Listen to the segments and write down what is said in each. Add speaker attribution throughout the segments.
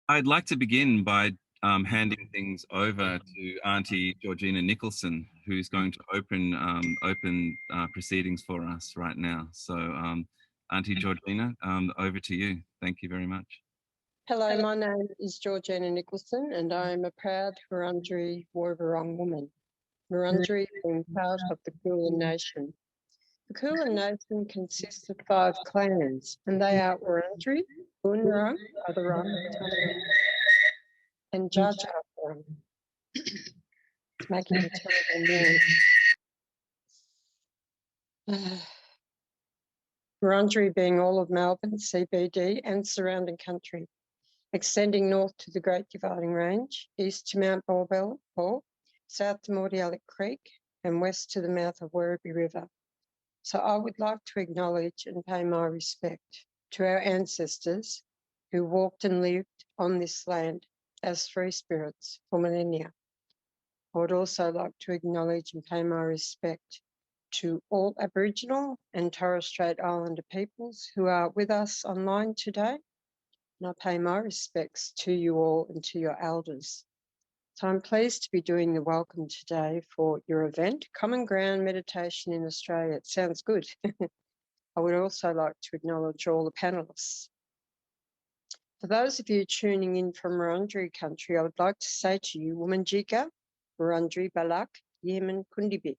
Speaker 1: I'd like to begin by handing things over to Aunty Georgina Nicholson, who's going to open proceedings for us right now. So, Aunty Georgina, over to you. Thank you very much.
Speaker 2: Hello, my name is Georgina Nicholson and I'm a proud Wurundjeri Woi-wurrung woman. Wurundjeri being part of the Kulin Nation. The Kulin Nation consists of 5 clans and they are Wurundjeri, Boonwurrung, Otherwurrung, Taungurung and Dja Dja Wurrung. It's making a terrible noise. Wurundjeri being all of Melbourne, CBD and surrounding country, extending north to the Great Dividing Range, east to Mount Ball, south to Mordialloc Creek and west to the mouth of Werribee River. So I would like to acknowledge and pay my respect to our ancestors who walked and lived on this land as free spirits for millennia. I would also like to acknowledge and pay my respect to all Aboriginal and Torres Strait Islander peoples who are with us online today. And I pay my respects to you all and to your elders. So I'm pleased to be doing the welcome today for your event, Common Ground Meditation in Australia. It sounds good. I would also like to acknowledge all the panellists. For those of you tuning in from Wurundjeri country, I would like to say to you, Womanjika, Wurundjeri Balak, Yemen Kundibik.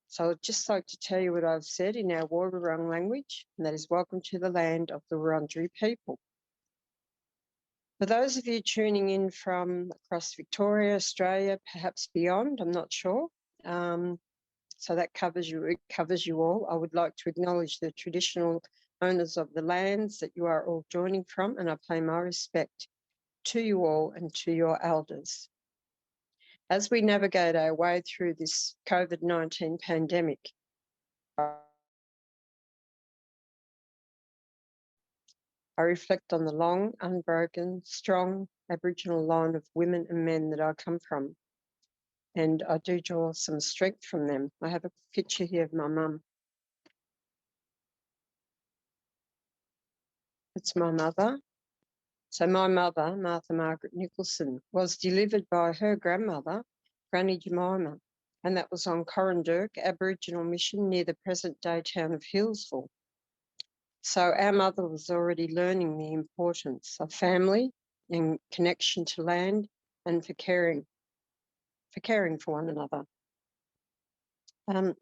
Speaker 2: So I'd just like to tell you what I've said in our Woi-wurrung language, and that is welcome to the land of the Wurundjeri people. For those of you tuning in from across Victoria, Australia, perhaps beyond, I'm not sure. So that covers you all. I would like to acknowledge the traditional owners of the lands that you are all joining from, and I pay my respect to you all and to your elders. As we navigate our way through this COVID-19 pandemic, I reflect on the long, unbroken, strong Aboriginal line of women and men that I come from. And I do draw some strength from them. I have a picture here of my mum. It's my mother. So my mother, Martha Margaret Nicholson, was delivered by her grandmother, Granny Jemima, and that was on Corrandirk Aboriginal Mission near the present-day town of Hillsville. So our mother was already learning the importance of family and connection to land and for caring for one another.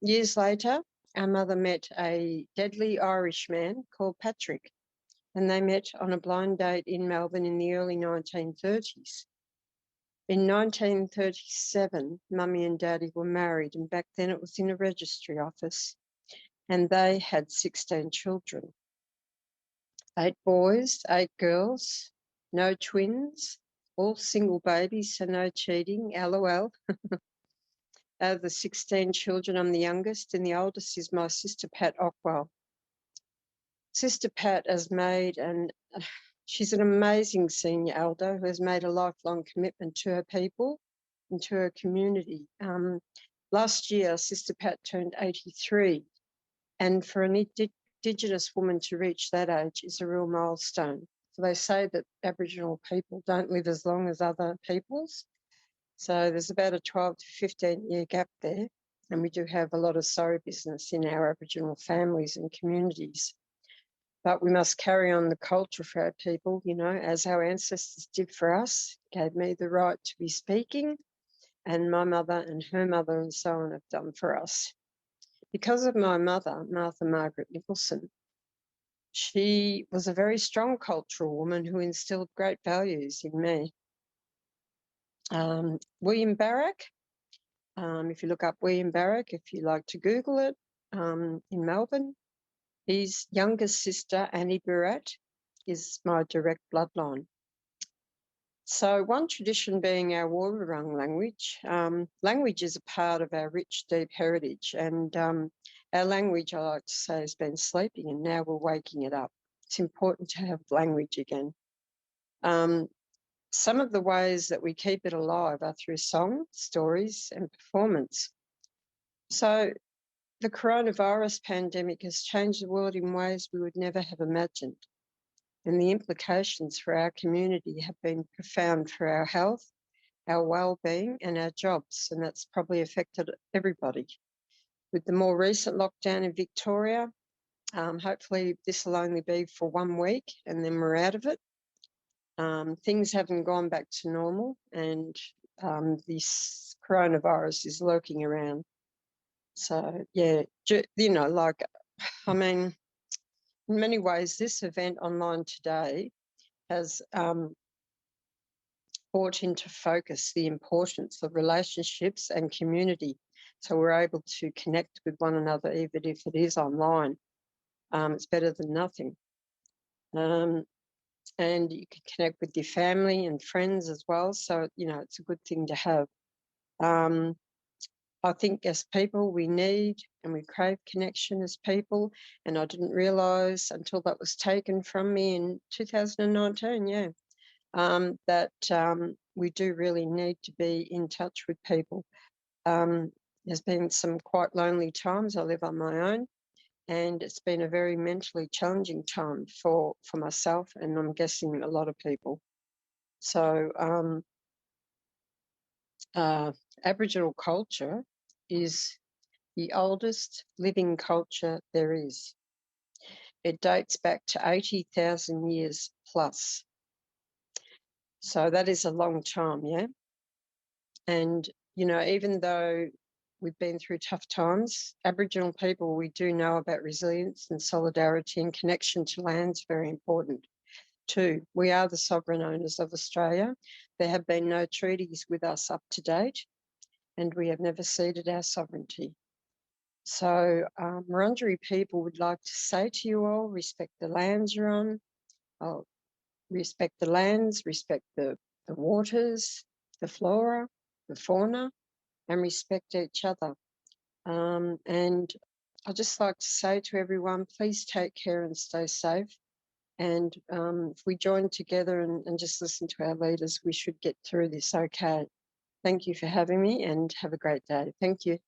Speaker 2: Years later, our mother met a deadly Irish man called Patrick, and they met on a blind date in Melbourne in the early 1930s. In 1937, Mummy and Daddy were married, and back then it was in a registry office, and they had 16 children. 8 boys, 8 girls, no twins, all single babies, so no cheating, LOL. Out of the 16 children, I'm the youngest, and the oldest is my sister, Pat Ockwell. Sister Pat has made, and she's an amazing senior elder who has made a lifelong commitment to her people and to her community. Last year, Sister Pat turned 83, and for an Indigenous woman to reach that age is a real milestone. So they say that Aboriginal people don't live as long as other peoples. So there's about a 12 to 15 year gap there. And we do have a lot of sorry business in our Aboriginal families and communities. But we must carry on the culture for our people, you know, as our ancestors did for us, gave me the right to be speaking, and my mother and her mother and so on have done for us. Because of my mother, Martha Margaret Nicholson, she was a very strong cultural woman who instilled great values in me. William Barrack, if you look up William Barrack, if you like to Google it, in Melbourne, his youngest sister, Annie Barratt, is my direct bloodline. So one tradition being our Woi-wurrung language. Language is a part of our rich, deep heritage, and our language, I like to say, has been sleeping and now we're waking it up. It's important to have language again. Some of the ways that we keep it alive are through song, stories and performance. So the coronavirus pandemic has changed the world in ways we would never have imagined. and the implications for our community have been profound for our health, our well-being and our jobs, and that's probably affected everybody. With the more recent lockdown in Victoria, hopefully this will only be for 1 week and then we're out of it. Things haven't gone back to normal, and this coronavirus is lurking around. So, yeah, I mean, in many ways, this event online today has brought into focus the importance of relationships and community. So we're able to connect with one another, even if it is online. It's better than nothing. And you can connect with your family and friends as well. So, it's a good thing to have. I think as people, we need and we crave connection as people. And I didn't realise until that was taken from me in 2019, that we do really need to be in touch with people. There's been some quite lonely times. I live on my own, and it's been a very mentally challenging time for myself, and I'm guessing a lot of people. So Aboriginal culture is the oldest living culture there is. It dates back to 80,000 years plus. So that is a long time, yeah? And, even though we've been through tough times, Aboriginal people, we do know about resilience and solidarity, and connection to land's very important too. We are the sovereign owners of Australia. There have been no treaties with us up to date, and we have never ceded our sovereignty. So Wurundjeri people would like to say to you all, respect the lands you're on, respect the lands, respect the waters, the flora, the fauna, and respect each other. And I'd just like to say to everyone, please take care and stay safe. And if we join together and just listen to our leaders, we should get through this okay. Thank you for having me, and have a great day. Thank you.